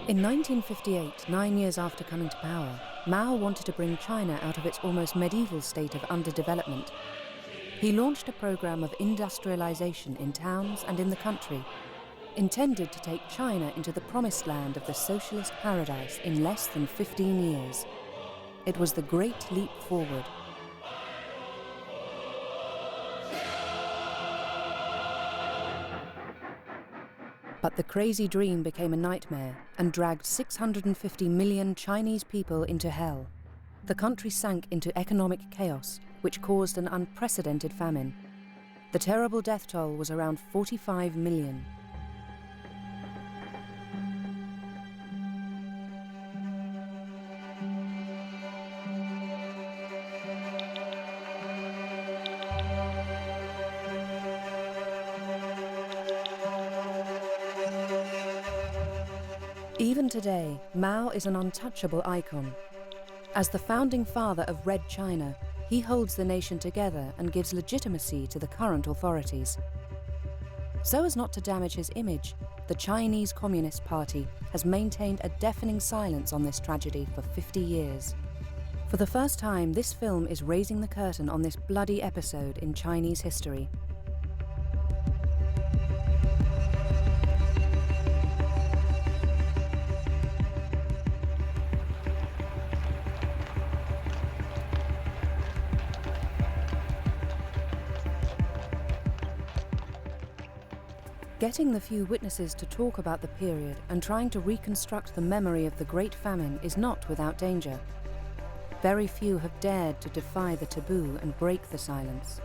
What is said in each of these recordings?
In 1958, 9 years after coming to power, Mao wanted to bring China out of its almost medieval state of underdevelopment. He launched a program of industrialization in towns and in the country, intended to take China into the promised land of the socialist paradise in less than 15 years. It was the Great Leap Forward. But the crazy dream became a nightmare and dragged 650 million Chinese people into hell. The country sank into economic chaos, which caused an unprecedented famine. The terrible death toll was around 45 million. Even today, Mao is an untouchable icon. As the founding father of Red China, he holds the nation together and gives legitimacy to the current authorities. So as not to damage his image, the Chinese Communist Party has maintained a deafening silence on this tragedy for 50 years. For the first time, this film is raising the curtain on this bloody episode in Chinese history. Getting the few witnesses to talk about the period and trying to reconstruct the memory of the Great Famine is not without danger. Very few have dared to defy the taboo and break the silence.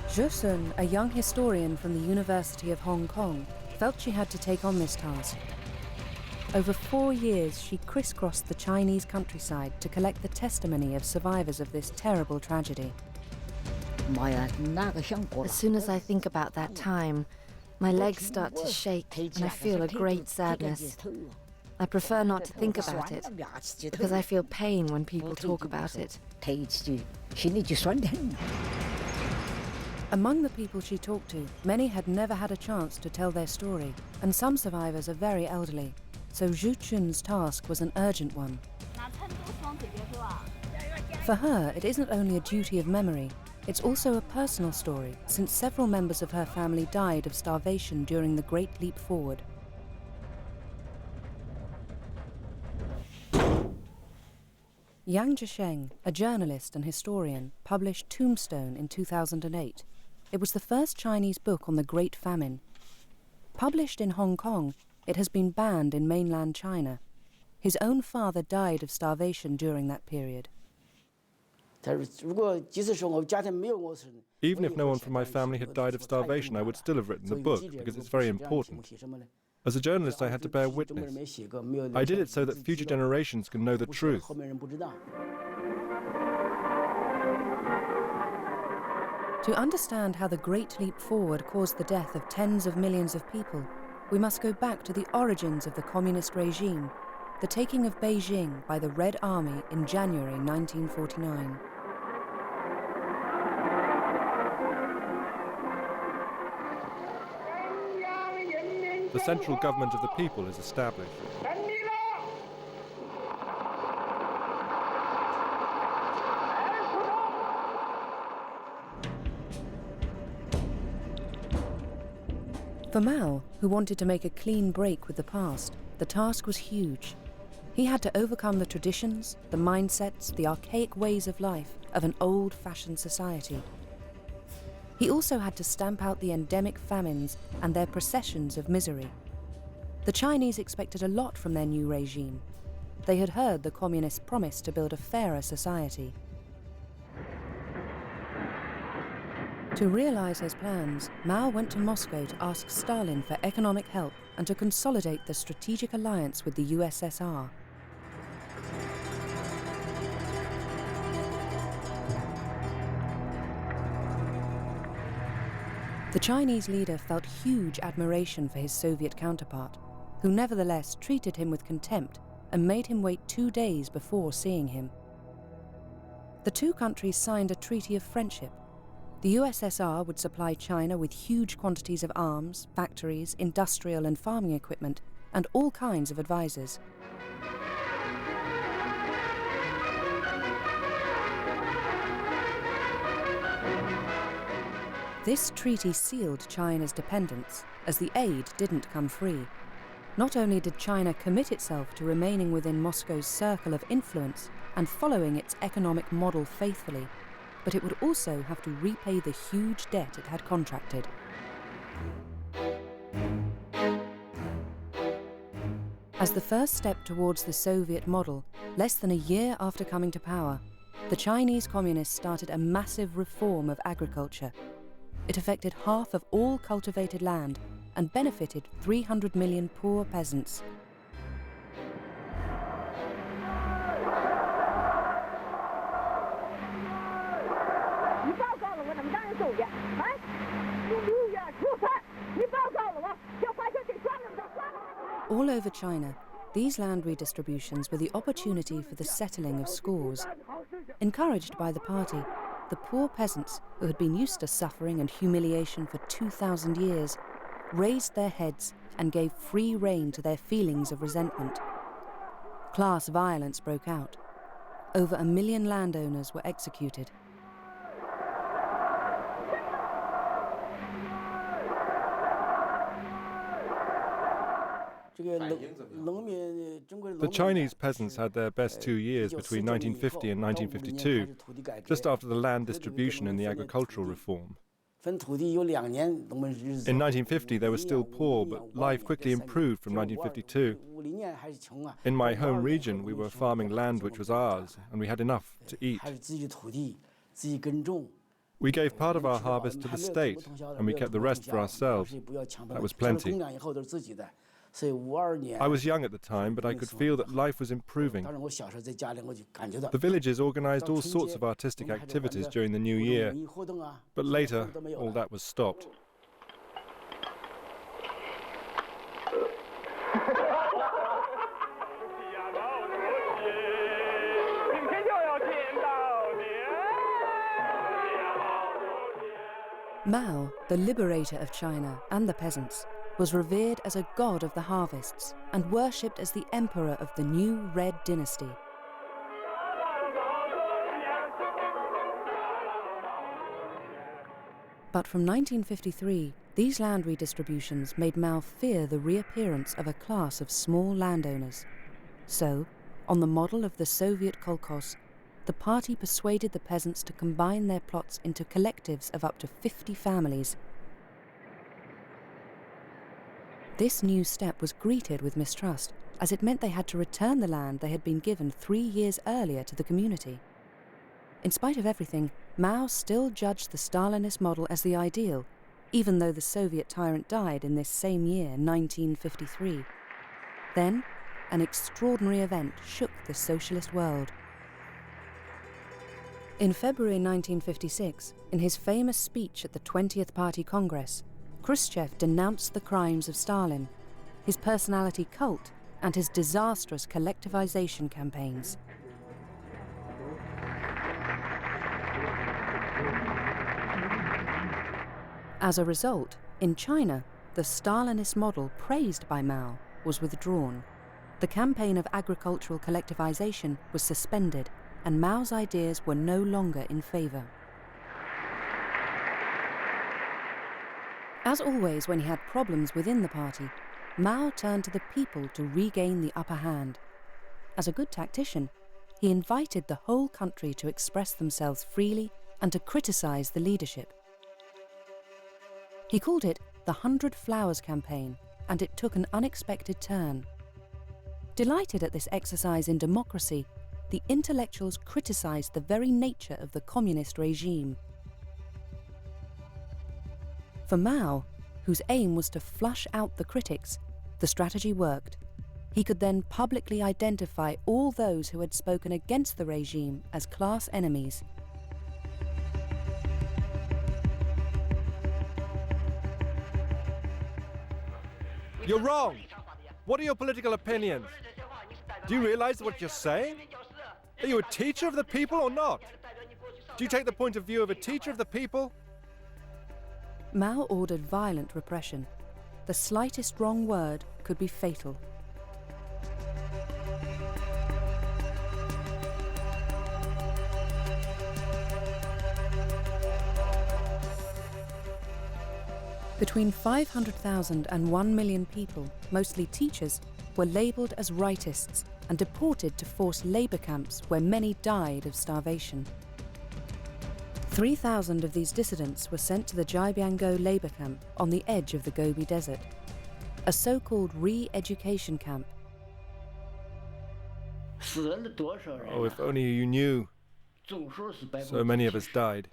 Zhe Sun, a young historian from the University of Hong Kong, felt she had to take on this task. Over 4 years, she crisscrossed the Chinese countryside to collect the testimony of survivors of this terrible tragedy. As soon as I think about that time, my legs start to shake and I feel a great sadness. I prefer not to think about it, because I feel pain when people talk about it. Among the people she talked to, many had never had a chance to tell their story, and some survivors are very elderly. So Zhu Chun's task was an urgent one. For her, it isn't only a duty of memory, it's also a personal story, since several members of her family died of starvation during the Great Leap Forward. Yang Zhisheng, a journalist and historian, published Tombstone in 2008. It was the first Chinese book on the Great Famine. Published in Hong Kong, it has been banned in mainland China. His own father died of starvation during that period. Even if no one from my family had died of starvation, I would still have written the book, because it's very important. As a journalist, I had to bear witness. I did it so that future generations can know the truth. To understand how the Great Leap Forward caused the death of tens of millions of people, we must go back to the origins of the communist regime, the taking of Beijing by the Red Army in January 1949. The central government of the people is established. For Mao, who wanted to make a clean break with the past, the task was huge. He had to overcome the traditions, the mindsets, the archaic ways of life of an old-fashioned society. He also had to stamp out the endemic famines and their processions of misery. The Chinese expected a lot from their new regime. They had heard the communists promise to build a fairer society. To realize his plans, Mao went to Moscow to ask Stalin for economic help and to consolidate the strategic alliance with the USSR. The Chinese leader felt huge admiration for his Soviet counterpart, who nevertheless treated him with contempt and made him wait 2 days before seeing him. The two countries signed a treaty of friendship. The USSR would supply China with huge quantities of arms, factories, industrial and farming equipment, and all kinds of advisors. This treaty sealed China's dependence, as the aid didn't come free. Not only did China commit itself to remaining within Moscow's circle of influence and following its economic model faithfully, but it would also have to repay the huge debt it had contracted. As the first step towards the Soviet model, less than a year after coming to power, the Chinese Communists started a massive reform of agriculture. It affected half of all cultivated land and benefited 300 million poor peasants. All over China, these land redistributions were the opportunity for the settling of scores. Encouraged by the party, the poor peasants, who had been used to suffering and humiliation for 2,000 years, raised their heads and gave free rein to their feelings of resentment. Class violence broke out. Over 1 million landowners were executed. The Chinese peasants had their best 2 years between 1950 and 1952, just after the land distribution and the agricultural reform. In 1950 they were still poor, but life quickly improved from 1952. In my home region we were farming land which was ours, and we had enough to eat. We gave part of our harvest to the state, and we kept the rest for ourselves. That was plenty. I was young at the time, but I could feel that life was improving. The villages organized all sorts of artistic activities during the new year, but later all that was stopped. Mao, the liberator of China and the peasants, was revered as a god of the harvests and worshipped as the emperor of the new Red Dynasty. But from 1953, these land redistributions made Mao fear the reappearance of a class of small landowners. So, on the model of the Soviet kolkhoz, the party persuaded the peasants to combine their plots into collectives of up to 50 families. This new step was greeted with mistrust, as it meant they had to return the land they had been given 3 years earlier to the community. In spite of everything, Mao still judged the Stalinist model as the ideal, even though the Soviet tyrant died in this same year, 1953. Then, an extraordinary event shook the socialist world. In February 1956, in his famous speech at the 20th Party Congress, Khrushchev denounced the crimes of Stalin, his personality cult, and his disastrous collectivization campaigns. As a result, in China, the Stalinist model praised by Mao was withdrawn. The campaign of agricultural collectivization was suspended, and Mao's ideas were no longer in favor. As always when he had problems within the party, Mao turned to the people to regain the upper hand. As a good tactician, he invited the whole country to express themselves freely and to criticize the leadership. He called it the 100 Flowers Campaign, and it took an unexpected turn. Delighted at this exercise in democracy, the intellectuals criticized the very nature of the communist regime. For Mao, whose aim was to flush out the critics, the strategy worked. He could then publicly identify all those who had spoken against the regime as class enemies. You're wrong! What are your political opinions? Do you realize what you're saying? Are you a teacher of the people or not? Do you take the point of view of a teacher of the people? Mao ordered violent repression. The slightest wrong word could be fatal. Between 500,000 and 1 million people, mostly teachers, were labelled as rightists and deported to forced labour camps where many died of starvation. 3,000 of these dissidents were sent to the Jibiango labour camp on the edge of the Gobi Desert, a so-called re-education camp. Oh, if only you knew. So many of us died.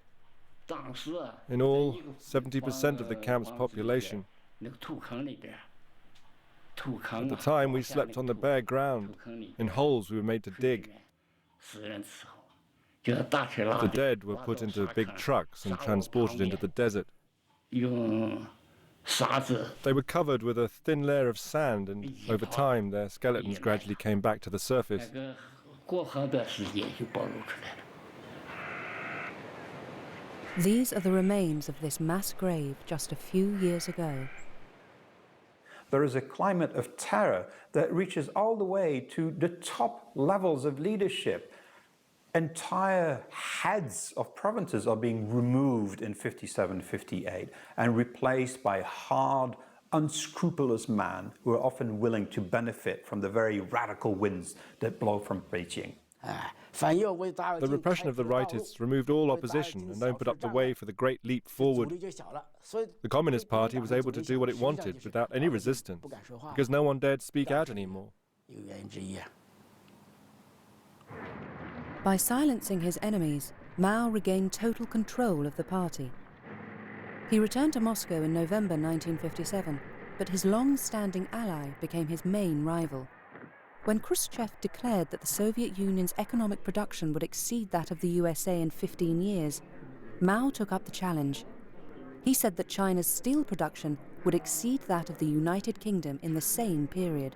In all, 70% of the camp's population. At the time, we slept on the bare ground, in holes we were made to dig. The dead were put into big trucks and transported into the desert. They were covered with a thin layer of sand, and over time their skeletons gradually came back to the surface. These are the remains of this mass grave just a few years ago. There is a climate of terror that reaches all the way to the top levels of leadership. Entire heads of provinces are being removed in 57, 58 and replaced by hard, unscrupulous men who are often willing to benefit from the very radical winds that blow from Beijing. The repression of the rightists removed all opposition and opened up the way for the great leap forward. The Communist Party was able to do what it wanted without any resistance, because no one dared speak out anymore. By silencing his enemies, Mao regained total control of the party. He returned to Moscow in November 1957, but his long-standing ally became his main rival. When Khrushchev declared that the Soviet Union's economic production would exceed that of the USA in 15 years, Mao took up the challenge. He said that China's steel production would exceed that of the United Kingdom in the same period.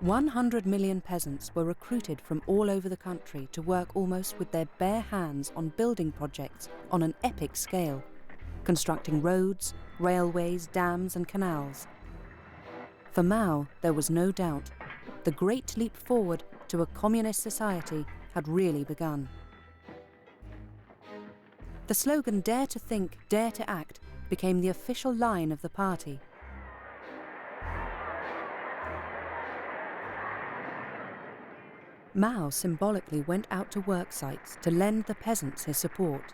"100 million peasants were recruited from all over the country to work almost with their bare hands on building projects on an epic scale, constructing roads, railways, dams and canals. For Mao, there was no doubt. The great leap forward to a communist society had really begun. The slogan "Dare to think, dare to act" became the official line of the party. Mao symbolically went out to work sites to lend the peasants his support.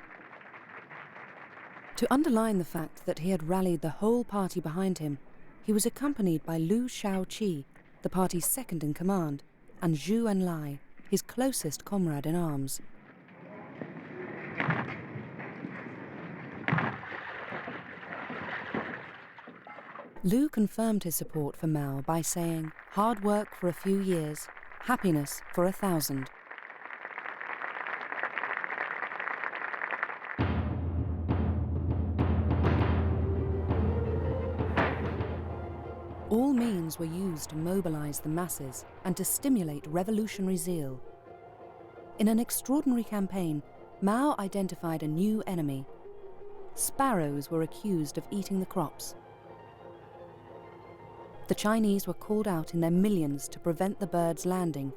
To underline the fact that he had rallied the whole party behind him, he was accompanied by Liu Shaoqi, the party's second in command, and Zhu Enlai, his closest comrade in arms. Liu confirmed his support for Mao by saying, "Hard work for a few years, happiness for 1,000. All means were used to mobilize the masses and to stimulate revolutionary zeal. In an extraordinary campaign, Mao identified a new enemy. Sparrows were accused of eating the crops. The Chinese were called out in their millions to prevent the birds landing.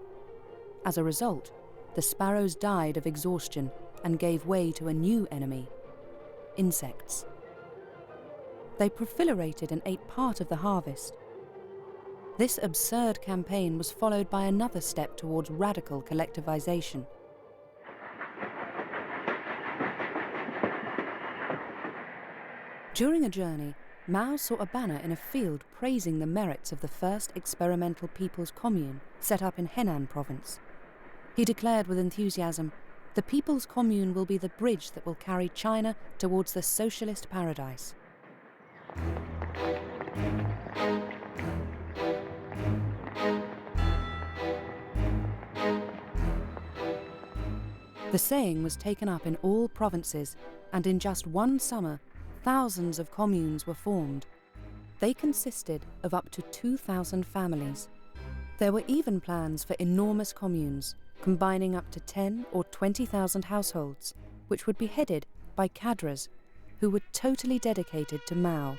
As a result, the sparrows died of exhaustion and gave way to a new enemy: insects. They proliferated and ate part of the harvest. This absurd campaign was followed by another step towards radical collectivization. During a journey, Mao saw a banner in a field praising the merits of the first experimental People's Commune set up in Henan province. He declared with enthusiasm, "The People's Commune will be the bridge that will carry China towards the socialist paradise." The saying was taken up in all provinces, and in just one summer, thousands of communes were formed. They consisted of up to 2,000 families. There were even plans for enormous communes, combining up to 10 or 20,000 households, which would be headed by cadres who were totally dedicated to Mao.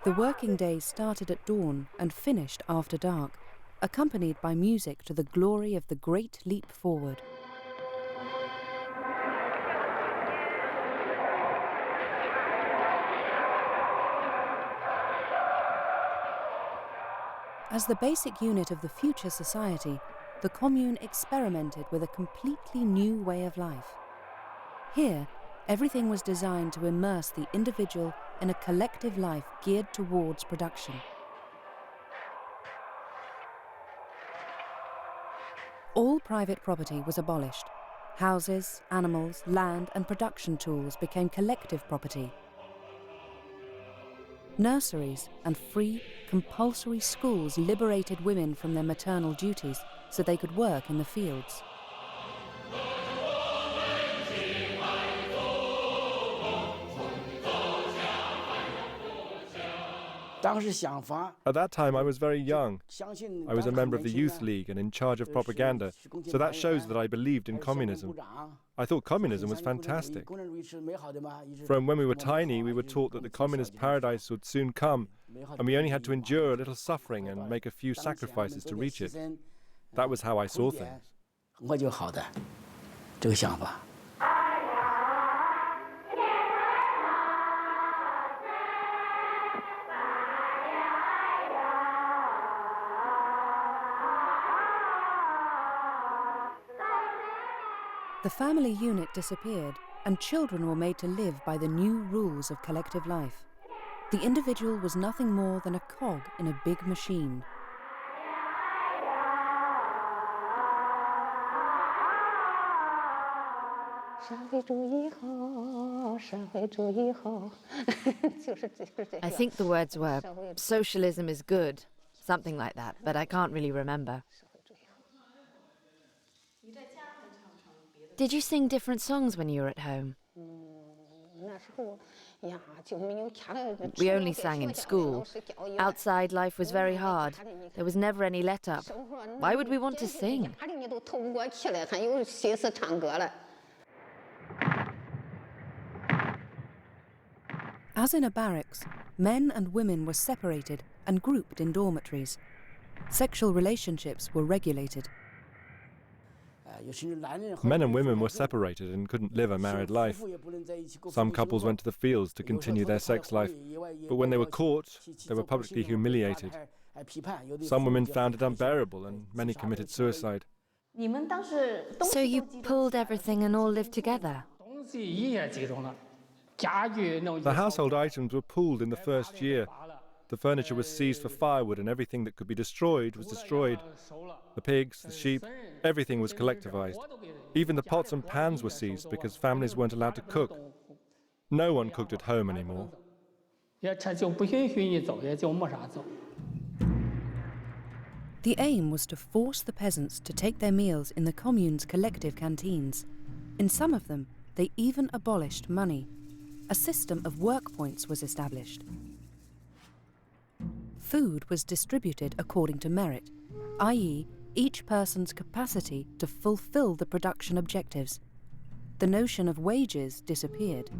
The working days started at dawn and finished after dark, accompanied by music to the glory of the Great Leap Forward. As the basic unit of the future society, the commune experimented with a completely new way of life. Here, everything was designed to immerse the individual in a collective life geared towards production. All private property was abolished. Houses, animals, land, and production tools became collective property. Nurseries and free, compulsory schools liberated women from their maternal duties so they could work in the fields. At that time, I was very young. I was a member of the Youth League and in charge of propaganda, so that shows that I believed in communism. I thought communism was fantastic. From when we were tiny, we were taught that the communist paradise would soon come, and we only had to endure a little suffering and make a few sacrifices to reach it. That was how I saw things. The family unit disappeared, and children were made to live by the new rules of collective life. The individual was nothing more than a cog in a big machine. I think the words were, socialism is good, something like that, but I can't really remember. Did you sing different songs when you were at home? We only sang in school. Outside, life was very hard. There was never any let-up. Why would we want to sing? As in a barracks, men and women were separated and grouped in dormitories. Sexual relationships were regulated. Men and women were separated and couldn't live a married life. Some couples went to the fields to continue their sex life, but when they were caught, they were publicly humiliated. Some women found it unbearable and many committed suicide. So you pulled everything and all lived together? The household items were pooled in the first year. The furniture was seized for firewood and everything that could be destroyed was destroyed. The pigs, the sheep, everything was collectivized. Even the pots and pans were seized because families weren't allowed to cook. No one cooked at home anymore. The aim was to force the peasants to take their meals in the commune's collective canteens. In some of them, they even abolished money. A system of work points was established. Food was distributed according to merit, i.e., each person's capacity to fulfill the production objectives. The notion of wages disappeared.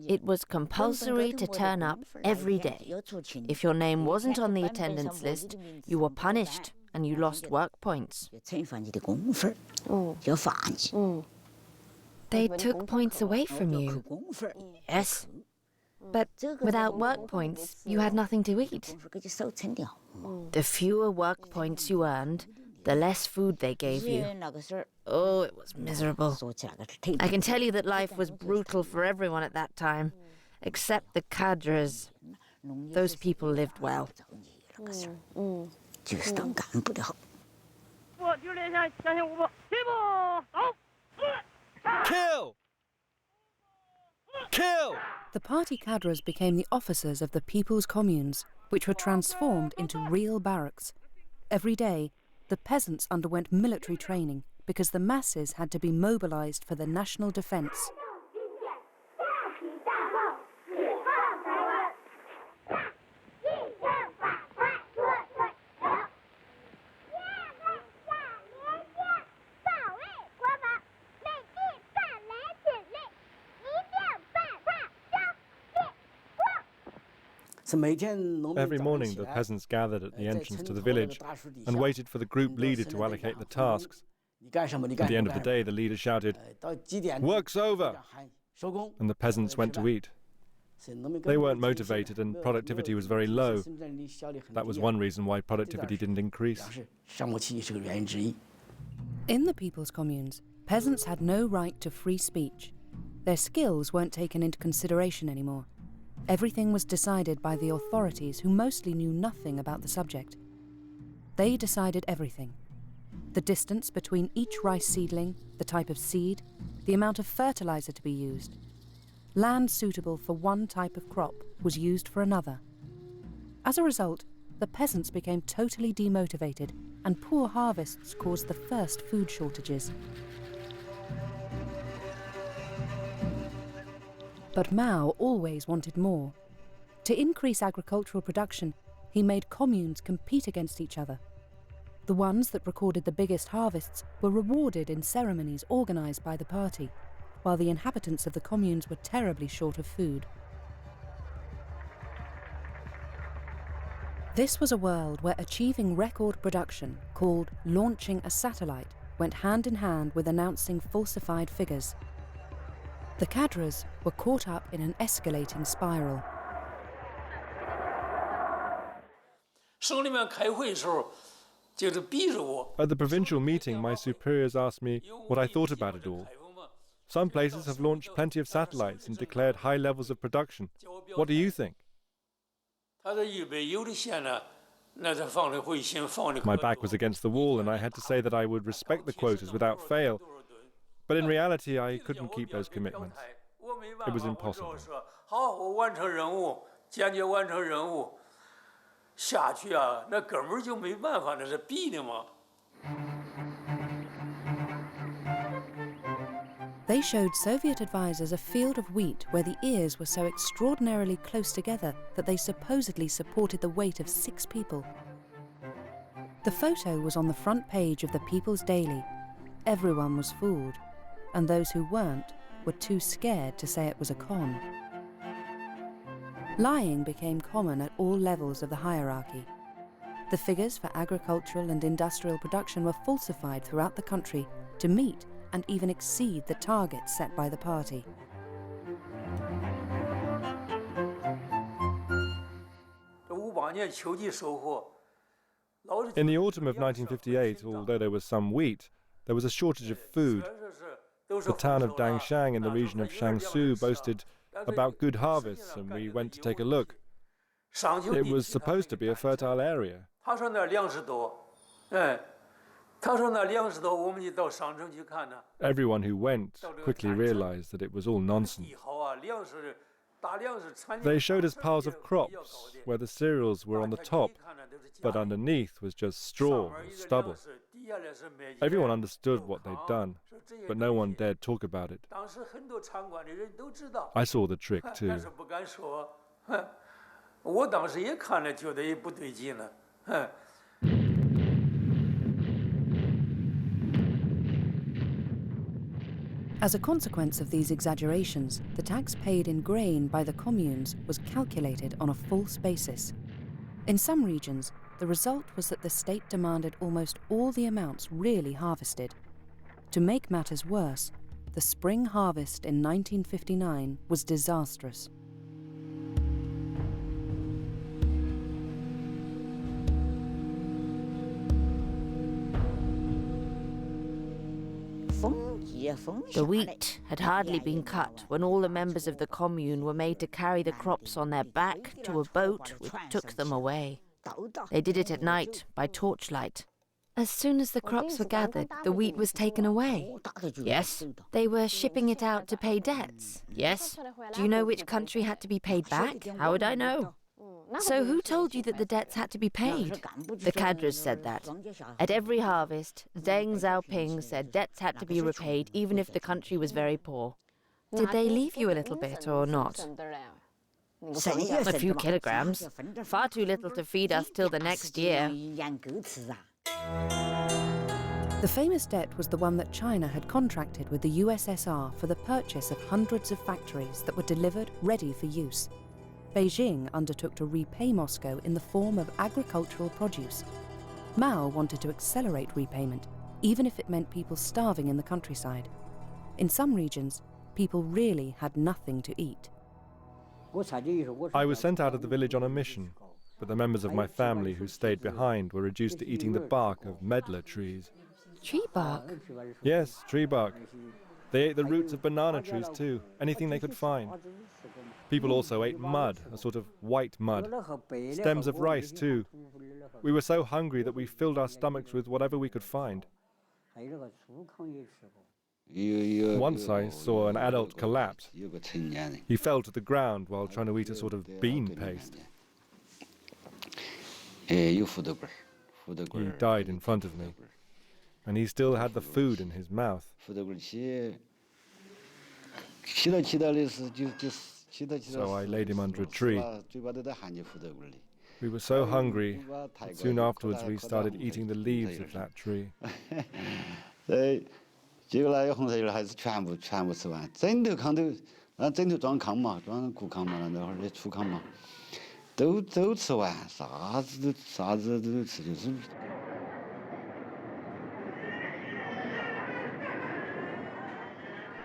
It was compulsory to turn up every day. If your name wasn't on the attendance list, you were punished and you lost work points. They took points away from you. Yes. But without work points, you had nothing to eat. The fewer work points you earned, the less food they gave you. Oh, it was miserable. I can tell you that life was brutal for everyone at that time, except the cadres. Those people lived well. Kill! Kill! The party cadres became the officers of the people's communes, which were transformed into real barracks. Every day, the peasants underwent military training because the masses had to be mobilized for the national defense. Every morning, the peasants gathered at the entrance to the village and waited for the group leader to allocate the tasks. At the end of the day, the leader shouted, "Work's over!" and the peasants went to eat. They weren't motivated and productivity was very low. That was one reason why productivity didn't increase. In the people's communes, peasants had no right to free speech. Their skills weren't taken into consideration anymore. Everything was decided by the authorities, who mostly knew nothing about the subject. They decided everything. The distance between each rice seedling, the type of seed, the amount of fertilizer to be used. Land suitable for one type of crop was used for another. As a result, the peasants became totally demotivated, and poor harvests caused the first food shortages. But Mao always wanted more. To increase agricultural production, he made communes compete against each other. The ones that recorded the biggest harvests were rewarded in ceremonies organized by the party, while the inhabitants of the communes were terribly short of food. This was a world where achieving record production, called launching a satellite, went hand in hand with announcing falsified figures. The cadres were caught up in an escalating spiral. At the provincial meeting, my superiors asked me what I thought about it all. Some places have launched plenty of satellites and declared high levels of production. What do you think? My back was against the wall and I had to say that I would respect the quotas without fail. But in reality, I couldn't keep those commitments. It was impossible. They showed Soviet advisors a field of wheat where the ears were so extraordinarily close together that they supposedly supported the weight of 6 people. The photo was on the front page of the People's Daily. Everyone was fooled, and those who weren't were too scared to say it was a con. Lying became common at all levels of the hierarchy. The figures for agricultural and industrial production were falsified throughout the country to meet and even exceed the targets set by the party. In the autumn of 1958, although there was some wheat, there was a shortage of food. The town of Dangshan in the region of Jiangsu boasted about good harvests, and we went to take a look. It was supposed to be a fertile area. Everyone who went quickly realized that it was all nonsense. They showed us piles of crops where the cereals were on the top, but underneath was just straw or stubble. Everyone understood what they'd done, but no one dared talk about it. I saw the trick too. As a consequence of these exaggerations, the tax paid in grain by the communes was calculated on a false basis. In some regions, the result was that the state demanded almost all the amounts really harvested. To make matters worse, the spring harvest in 1959 was disastrous. The wheat had hardly been cut when all the members of the commune were made to carry the crops on their back to a boat which took them away. They did it at night by torchlight. As soon as the crops were gathered, the wheat was taken away. Yes. They were shipping it out to pay debts. Yes. Do you know which country had to be paid back? How would I know? So who told you that the debts had to be paid? The cadres said that. At every harvest, Deng Xiaoping said debts had to be repaid even if the country was very poor. Did they leave you a little bit or not? A few kilograms. Far too little to feed us till the next year. The famous debt was the one that China had contracted with the USSR for the purchase of hundreds of factories that were delivered ready for use. Beijing undertook to repay Moscow in the form of agricultural produce. Mao wanted to accelerate repayment, even if it meant people starving in the countryside. In some regions, people really had nothing to eat. I was sent out of the village on a mission, but the members of my family who stayed behind were reduced to eating the bark of medlar trees. Tree bark? Yes, tree bark. They ate the roots of banana trees too, anything they could find. People also ate mud, a sort of white mud. Stems of rice too. We were so hungry that we filled our stomachs with whatever we could find. Once I saw an adult collapse. He fell to the ground while trying to eat a sort of bean paste. He died in front of me, and he still had the food in his mouth. So I laid him under a tree. We were so hungry that soon afterwards we started eating the leaves of that tree.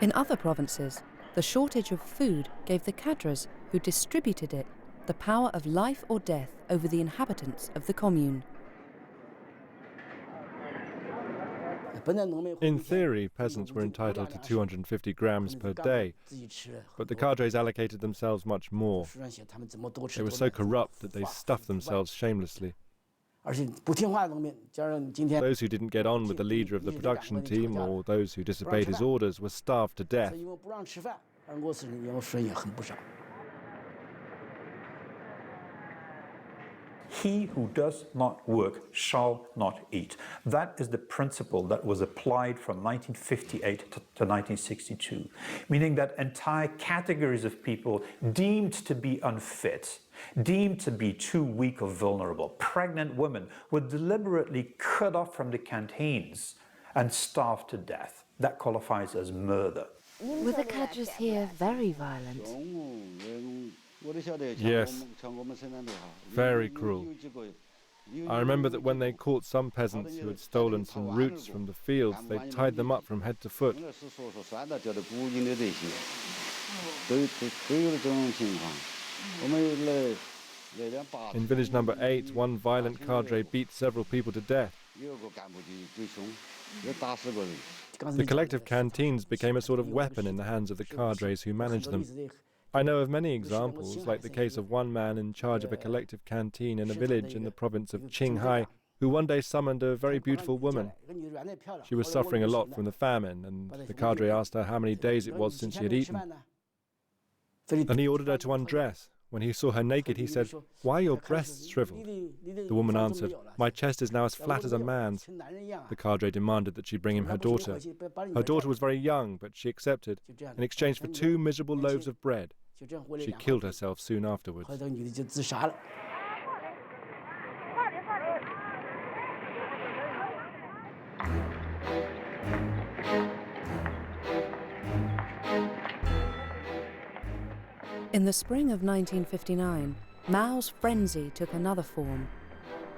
In other provinces, the shortage of food gave the cadres who distributed it the power of life or death over the inhabitants of the commune. In theory, peasants were entitled to 250 grams per day, but the cadres allocated themselves much more. They were so corrupt that they stuffed themselves shamelessly. Those who didn't get on with the leader of the production team or those who disobeyed his orders were starved to death. He who does not work shall not eat. That is the principle that was applied from 1958 to 1962, meaning that entire categories of people deemed to be unfit, deemed to be too weak or vulnerable, pregnant women, were deliberately cut off from the canteens and starved to death. That qualifies as murder. Were the cadres here very violent? Yes, very cruel. I remember that when they caught some peasants who had stolen some roots from the fields, they tied them up from head to foot. In village number 8, one violent cadre beat several people to death. The collective canteens became a sort of weapon in the hands of the cadres who managed them. I know of many examples, like the case of one man in charge of a collective canteen in a village in the province of Qinghai, who one day summoned a very beautiful woman. She was suffering a lot from the famine, and the cadre asked her how many days it was since she had eaten. And he ordered her to undress. When he saw her naked, he said, "Why are your breasts shriveled?" The woman answered, "My chest is now as flat as a man's." The cadre demanded that she bring him her daughter. Her daughter was very young, but she accepted, in exchange for 2 miserable loaves of bread. She killed herself soon afterwards. In the spring of 1959, Mao's frenzy took another form.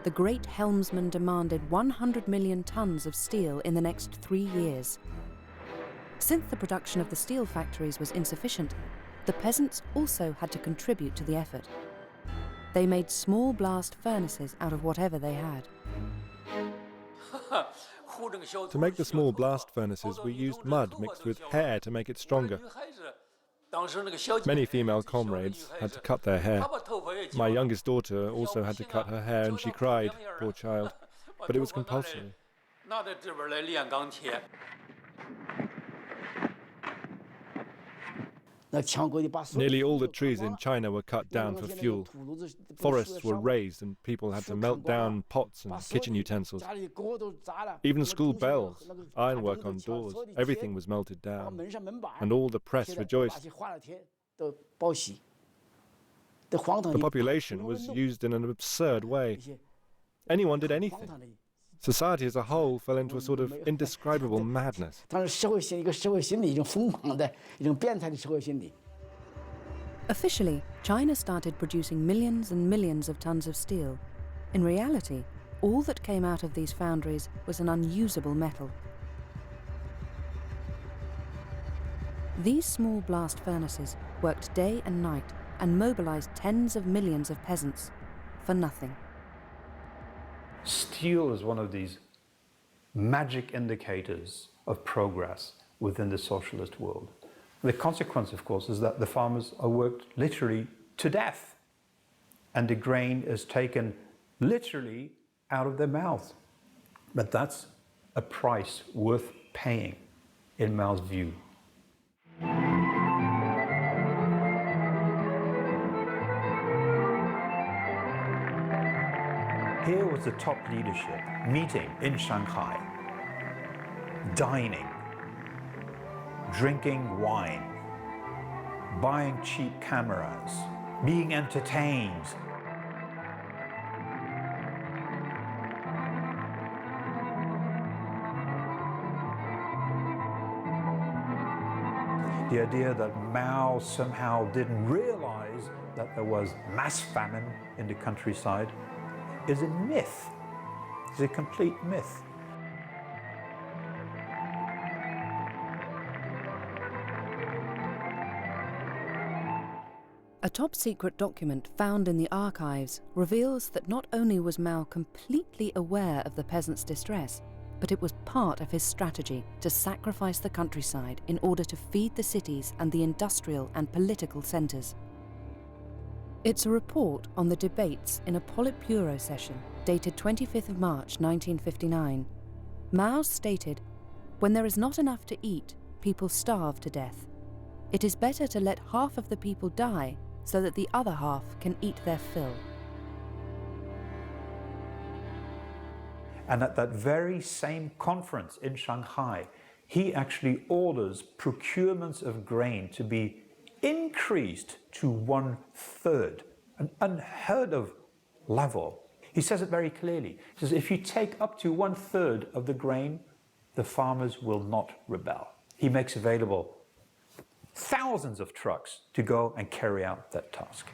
The great helmsman demanded 100 million tons of steel in the next 3 years. Since the production of the steel factories was insufficient, the peasants also had to contribute to the effort. They made small blast furnaces out of whatever they had. To make the small blast furnaces, we used mud mixed with hair to make it stronger. Many female comrades had to cut their hair. My youngest daughter also had to cut her hair, and she cried, poor child, but it was compulsory. Nearly all the trees in China were cut down for fuel. Forests were razed and people had to melt down pots and kitchen utensils. Even school bells, ironwork on doors, everything was melted down. And all the press rejoiced. The population was used in an absurd way. Anyone did anything. Society as a whole fell into a sort of indescribable madness. Officially, China started producing millions and millions of tons of steel. In reality, all that came out of these foundries was an unusable metal. These small blast furnaces worked day and night and mobilized tens of millions of peasants for nothing. Steel is one of these magic indicators of progress within the socialist world. The consequence, of course, is that the farmers are worked literally to death, and the grain is taken literally out of their mouths. But that's a price worth paying, in Mao's view. Here was the top leadership meeting in Shanghai, dining, drinking wine, buying cheap cameras, being entertained. The idea that Mao somehow didn't realize that there was mass famine in the countryside is a myth. It's a complete myth. A top-secret document found in the archives reveals that not only was Mao completely aware of the peasants' distress, but it was part of his strategy to sacrifice the countryside in order to feed the cities and the industrial and political centres. It's a report on the debates in a Politburo session dated 25th of March 1959. Mao stated, "When there is not enough to eat, people starve to death. It is better to let half of the people die so that the other half can eat their fill." And at that very same conference in Shanghai, he actually orders procurements of grain to be increased to 1/3, an unheard of level. He says it very clearly. He says, if you take up to 1/3 of the grain, the farmers will not rebel. He makes available thousands of trucks to go and carry out that task.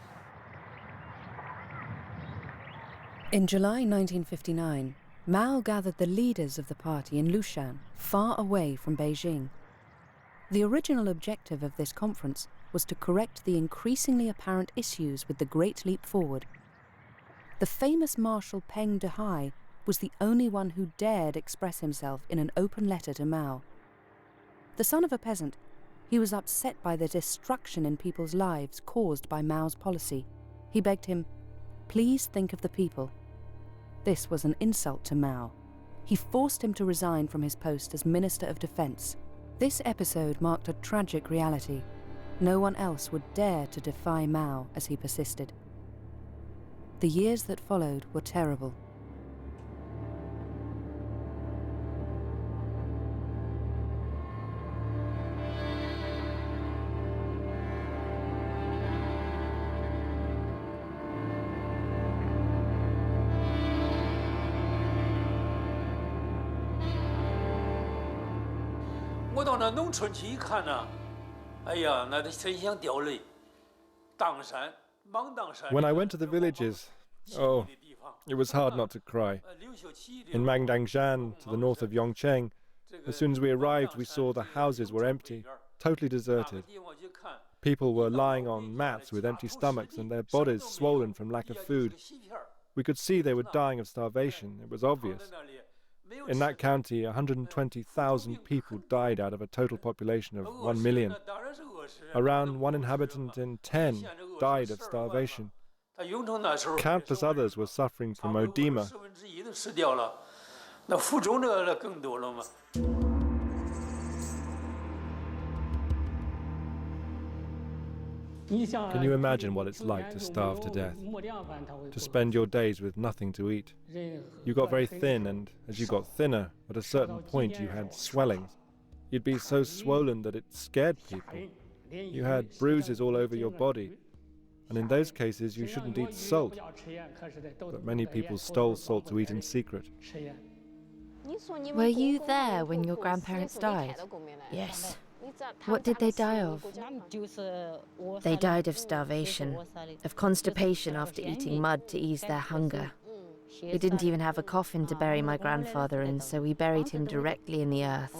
In July 1959, Mao gathered the leaders of the party in Lushan, far away from Beijing. The original objective of this conference was to correct the increasingly apparent issues with the Great Leap Forward. The famous Marshal Peng Dehae was the only one who dared express himself in an open letter to Mao. The son of a peasant, he was upset by the destruction in people's lives caused by Mao's policy. He begged him, "Please think of the people." This was an insult to Mao. He forced him to resign from his post as Minister of Defense. This episode marked a tragic reality. No one else would dare to defy Mao as he persisted. The years that followed were terrible. When I went to the villages, oh, it was hard not to cry. In Mangdangshan, to the north of Yongcheng, as soon as we arrived, we saw the houses were empty, totally deserted. People were lying on mats with empty stomachs and their bodies swollen from lack of food. We could see they were dying of starvation. It was obvious. In that county, 120,000 people died out of a total population of 1 million. Around 1 inhabitant in 10 died of starvation. Countless others were suffering from oedema. 那腹中那更多了嘛。Can you imagine what it's like to starve to death? To spend your days with nothing to eat? You got very thin, and as you got thinner, at a certain point you had swellings. You'd be so swollen that it scared people. You had bruises all over your body. And in those cases you shouldn't eat salt. But many people stole salt to eat in secret. Were you there when your grandparents died? Yes. What did they die of? They died of starvation, of constipation after eating mud to ease their hunger. We didn't even have a coffin to bury my grandfather in, so we buried him directly in the earth.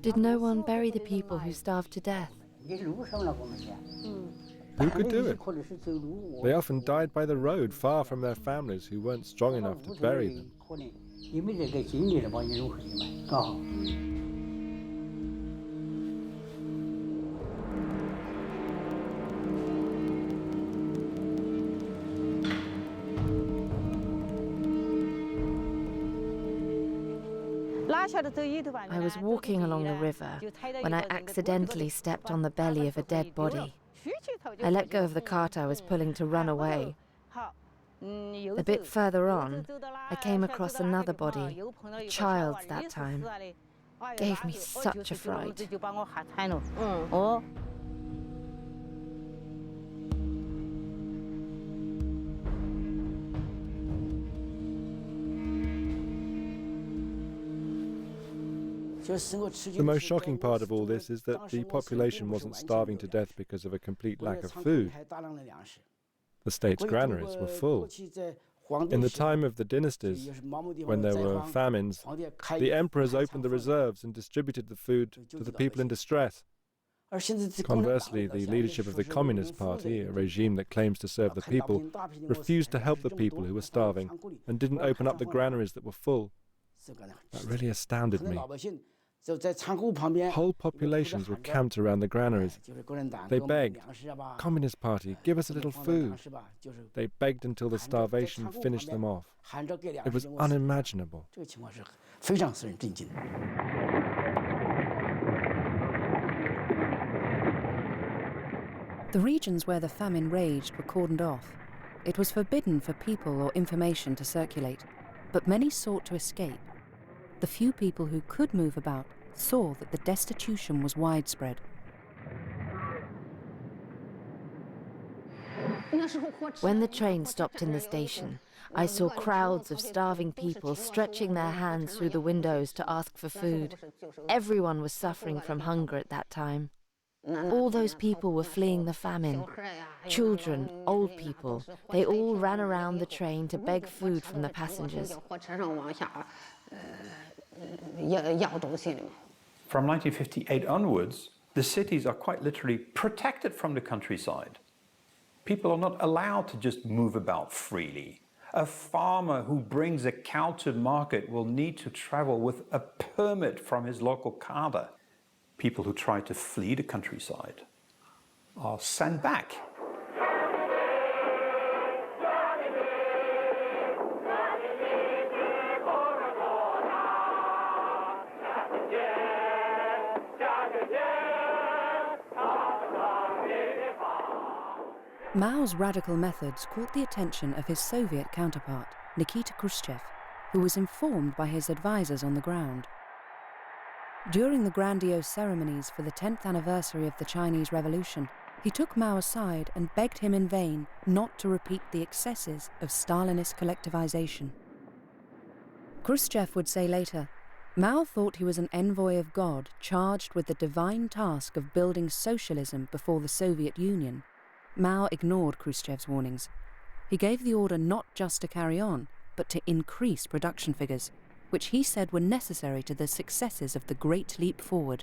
Did no one bury the people who starved to death? Who could do it? They often died by the road, far from their families who weren't strong enough to bury them. I was walking along the river when I accidentally stepped on the belly of a dead body. I let go of the cart I was pulling to run away. A bit further on, I came across another body, a child's that time. Gave me such a fright. The most shocking part of all this is that the population wasn't starving to death because of a complete lack of food. The state's granaries were full. In the time of the dynasties, when there were famines, the emperors opened the reserves and distributed the food to the people in distress. Conversely, the leadership of the Communist Party, a regime that claims to serve the people, refused to help the people who were starving and didn't open up the granaries that were full. That really astounded me. Whole populations were camped around the granaries. They begged, "Communist Party, give us a little food." They begged until the starvation finished them off. It was unimaginable. The regions where the famine raged were cordoned off. It was forbidden for people or information to circulate, but many sought to escape. The few people who could move about saw that the destitution was widespread. When the train stopped in the station, I saw crowds of starving people stretching their hands through the windows to ask for food. Everyone was suffering from hunger at that time. All those people were fleeing the famine. Children, old people, they all ran around the train to beg food from the passengers. From 1958 onwards, the cities are quite literally protected from the countryside. People are not allowed to just move about freely. A farmer who brings a cow to market will need to travel with a permit from his local cadre. People who try to flee the countryside are sent back. Mao's radical methods caught the attention of his Soviet counterpart, Nikita Khrushchev, who was informed by his advisors on the ground. During the grandiose ceremonies for the 10th anniversary of the Chinese Revolution, he took Mao aside and begged him in vain not to repeat the excesses of Stalinist collectivization. Khrushchev would say later, Mao thought he was an envoy of God charged with the divine task of building socialism before the Soviet Union. Mao ignored Khrushchev's warnings. He gave the order not just to carry on, but to increase production figures, which he said were necessary to the successes of the Great Leap Forward.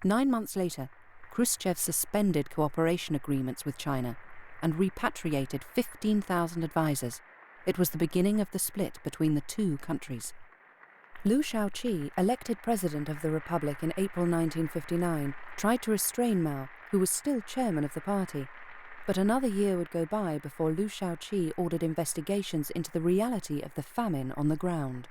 9 months later, Khrushchev suspended cooperation agreements with China and repatriated 15,000 advisors. It was the beginning of the split between the two countries. Liu Shaoqi, elected president of the Republic in April 1959, tried to restrain Mao who was still chairman of the party. But another year would go by before Liu Shaoqi ordered investigations into the reality of the famine on the ground.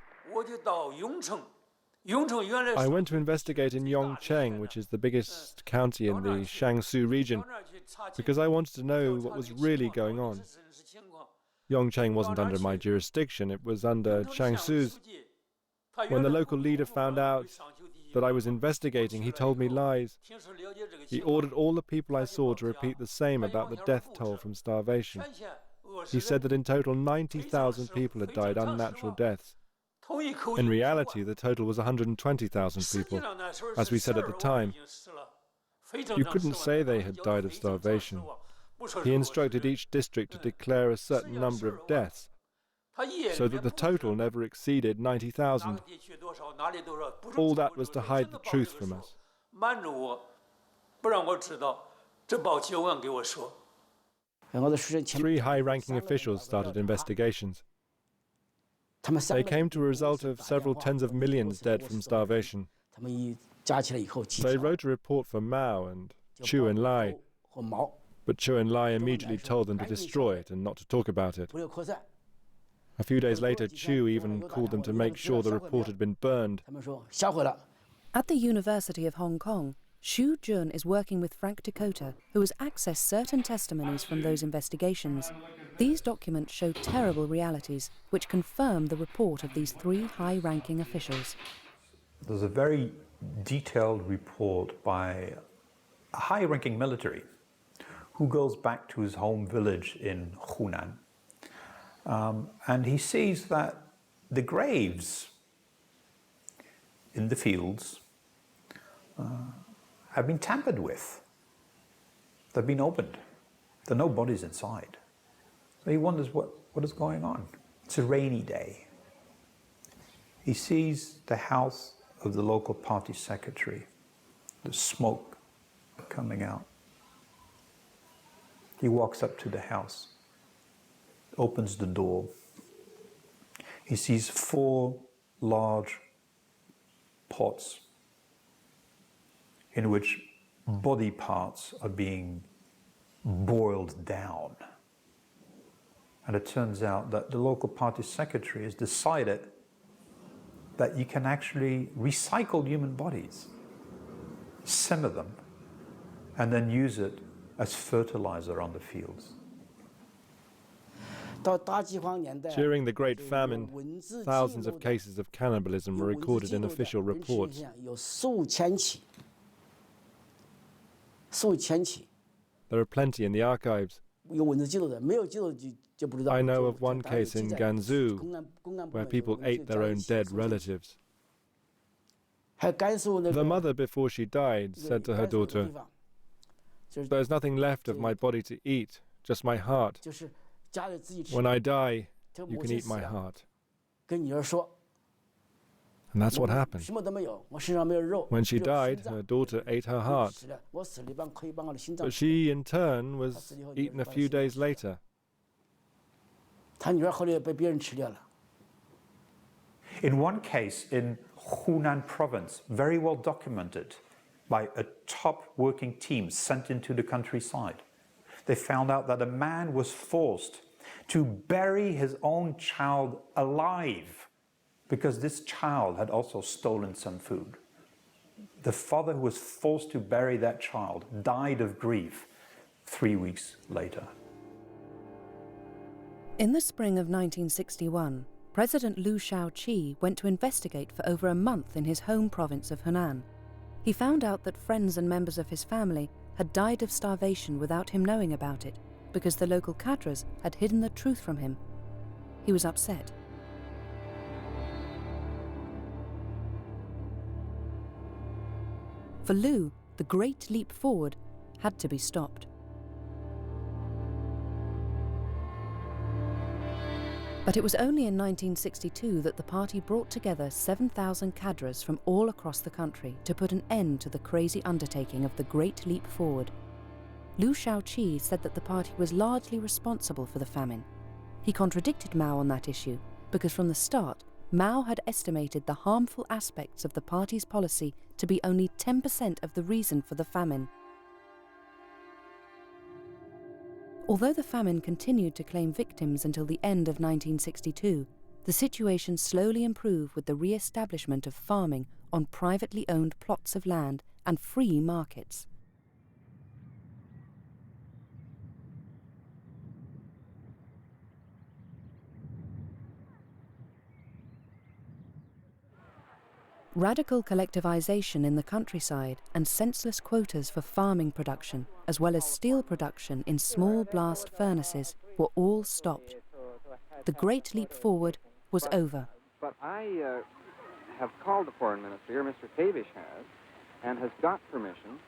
I went to investigate in Yongcheng, which is the biggest county in the Jiangsu region, because I wanted to know what was really going on. Yongcheng wasn't under my jurisdiction, it was under Jiangsu's. When the local leader found out that I was investigating, he told me lies. He ordered all the people I saw to repeat the same about the death toll from starvation. He said that in total 90,000 people had died unnatural deaths. In reality, the total was 120,000 people, as we said at the time. You couldn't say they had died of starvation. He instructed each district to declare a certain number of deaths, so that the total never exceeded 90,000. All that was to hide the truth from us. 3 high-ranking officials started investigations. They came to a result of several tens of millions dead from starvation. They wrote a report for Mao and Chu Enlai, but Chu Enlai immediately told them to destroy it and not to talk about it. A few days later, Chu even called them to make sure the report had been burned. At the University of Hong Kong, Xu Jun is working with Frank Dakota, who has accessed certain testimonies from those investigations. These documents show terrible realities, which confirm the report of these 3 high-ranking officials. There's a very detailed report by a high-ranking military who goes back to his home village in Hunan. And he sees that the graves in the fields have been tampered with. They've been opened. There are no bodies inside. So he wonders what is going on. It's a rainy day. He sees the house of the local party secretary, the smoke coming out. He walks up to the house, opens the door. He sees 4 large pots in which body parts are being boiled down. And it turns out that the local party secretary has decided that you can actually recycle human bodies, simmer them, and then use it as fertilizer on the fields. During the Great Famine, thousands of cases of cannibalism were recorded in official reports. There are plenty in the archives. I know of one case in Gansu where people ate their own dead relatives. The mother, before she died, said to her daughter, "There's nothing left of my body to eat, just my heart. When I die, you can eat my heart." And that's what happened. When she died, her daughter ate her heart. But she, in turn, was eaten a few days later. In one case in Hunan province, very well documented by a top working team sent into the countryside, they found out that a man was forced to bury his own child alive because this child had also stolen some food. The father who was forced to bury that child died of grief 3 weeks later. In the spring of 1961, President Liu Shaoqi went to investigate for over a month in his home province of Hunan. He found out that friends and members of his family had died of starvation without him knowing about it, because the local cadres had hidden the truth from him. He was upset. For Liu, the great leap forward had to be stopped. But it was only in 1962 that the party brought together 7,000 cadres from all across the country to put an end to the crazy undertaking of the Great Leap Forward. Liu Shaoqi said that the party was largely responsible for the famine. He contradicted Mao on that issue because from the start, Mao had estimated the harmful aspects of the party's policy to be only 10% of the reason for the famine. Although the famine continued to claim victims until the end of 1962, the situation slowly improved with the re-establishment of farming on privately owned plots of land and free markets. Radical collectivization in the countryside and senseless quotas for farming production, as well as steel production in small blast furnaces, were all stopped. The Great Leap Forward was over. But I have called the foreign minister here, Mr. Tavish has, and has got permission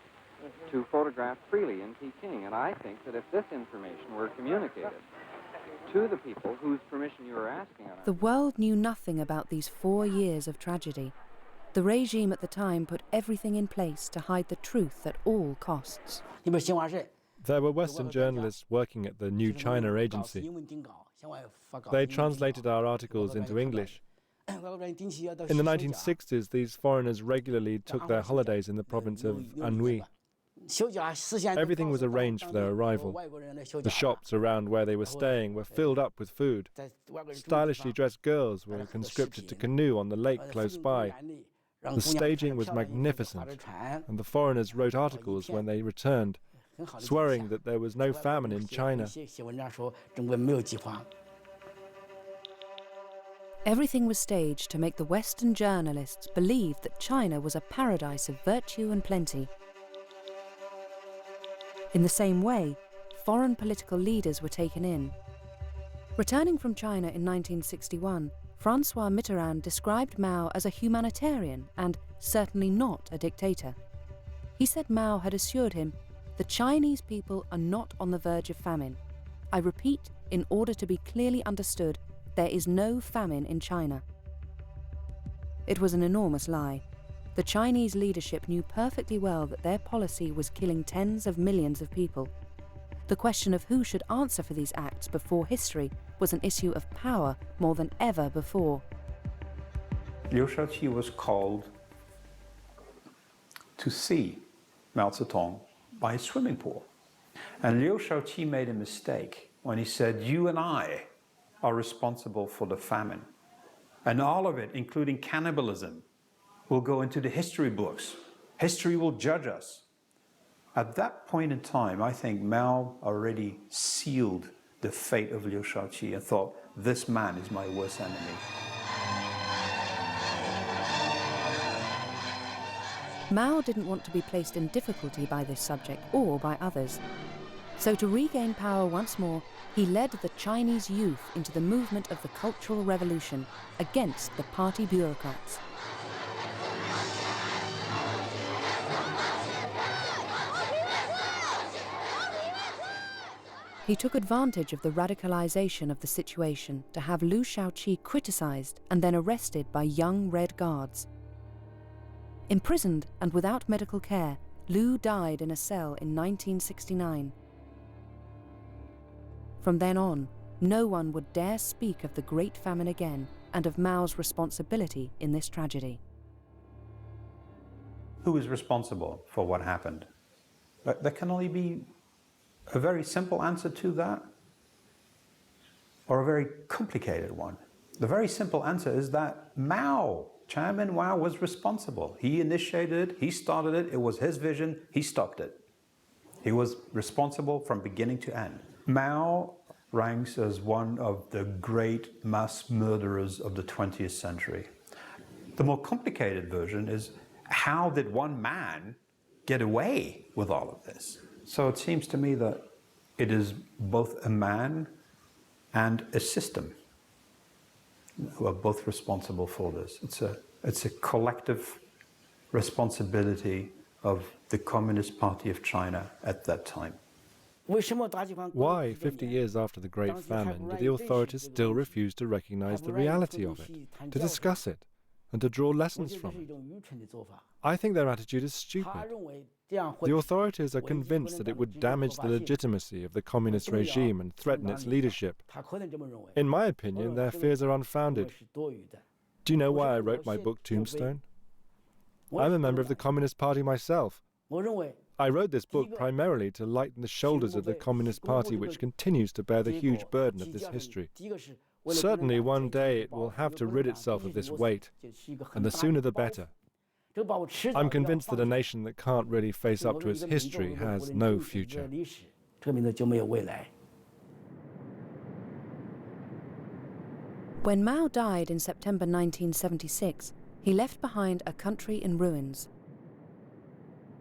to photograph freely in Peking. And I think that if this information were communicated to the people whose permission you are asking on, the world knew nothing about these 4 years of tragedy. The regime at the time put everything in place to hide the truth at all costs. There were Western journalists working at the New China Agency. They translated our articles into English. In the 1960s, these foreigners regularly took their holidays in the province of Anhui. Everything was arranged for their arrival. The shops around where they were staying were filled up with food. Stylishly dressed girls were conscripted to canoe on the lake close by. The staging was magnificent, and the foreigners wrote articles when they returned, swearing that there was no famine in China. Everything was staged to make the Western journalists believe that China was a paradise of virtue and plenty. In the same way, foreign political leaders were taken in. Returning from China in 1961, Francois Mitterrand described Mao as a humanitarian and certainly not a dictator. He said Mao had assured him, "The Chinese people are not on the verge of famine. I repeat, in order to be clearly understood, there is no famine in China." It was an enormous lie. The Chinese leadership knew perfectly well that their policy was killing tens of millions of people. The question of who should answer for these acts before history was an issue of power more than ever before. Liu Shaoqi was called to see Mao Zedong by a swimming pool. And Liu Shaoqi made a mistake when he said, "You and I are responsible for the famine. And all of it, including cannibalism, will go into the history books. History will judge us." At that point in time, I think Mao already sealed the fate of Liu Shaoqi and thought, this man is my worst enemy. Mao didn't want to be placed in difficulty by this subject or by others. So to regain power once more, he led the Chinese youth into the movement of the Cultural Revolution against the party bureaucrats. He took advantage of the radicalization of the situation to have Liu Shaoqi criticized and then arrested by young Red Guards. Imprisoned and without medical care, Liu died in a cell in 1969. From then on, no one would dare speak of the Great Famine again and of Mao's responsibility in this tragedy. Who is responsible for what happened? There can only be a very simple answer to that, or a very complicated one. The very simple answer is that Mao, Chairman Mao, was responsible. He initiated it, he started it, it was his vision, he stopped it. He was responsible from beginning to end. Mao ranks as one of the great mass murderers of the 20th century. The more complicated version is, how did one man get away with all of this? So it seems to me that it is both a man and a system who are both responsible for this. It's a collective responsibility of the Communist Party of China at that time. Why, 50 years after the Great Famine, do the authorities still refuse to recognize the reality of it, to discuss it, and to draw lessons from it? I think their attitude is stupid. The authorities are convinced that it would damage the legitimacy of the communist regime and threaten its leadership. In my opinion, their fears are unfounded. Do you know why I wrote my book Tombstone? I'm a member of the Communist Party myself. I wrote this book primarily to lighten the shoulders of the Communist Party, which continues to bear the huge burden of this history. Certainly one day it will have to rid itself of this weight, and the sooner the better. I'm convinced that a nation that can't really face up to its history has no future. When Mao died in September 1976, he left behind a country in ruins.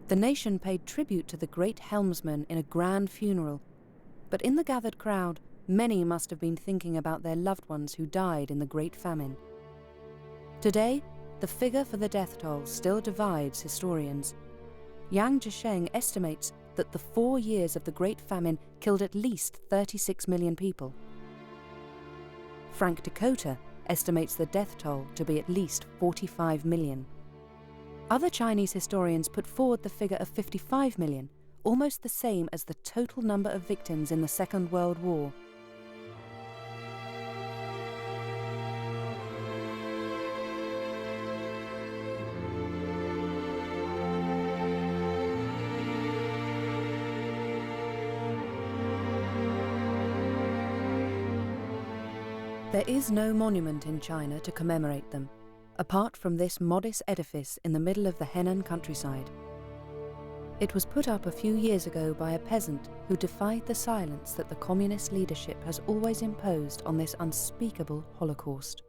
The nation paid tribute to the great helmsman in a grand funeral, but in the gathered crowd, many must have been thinking about their loved ones who died in the Great Famine. Today, the figure for the death toll still divides historians. Yang Zhisheng estimates that the 4 years of the Great Famine killed at least 36 million people. Frank Dakota estimates the death toll to be at least 45 million. Other Chinese historians put forward the figure of 55 million, almost the same as the total number of victims in the Second World War. There is no monument in China to commemorate them, apart from this modest edifice in the middle of the Henan countryside. It was put up a few years ago by a peasant who defied the silence that the communist leadership has always imposed on this unspeakable Holocaust.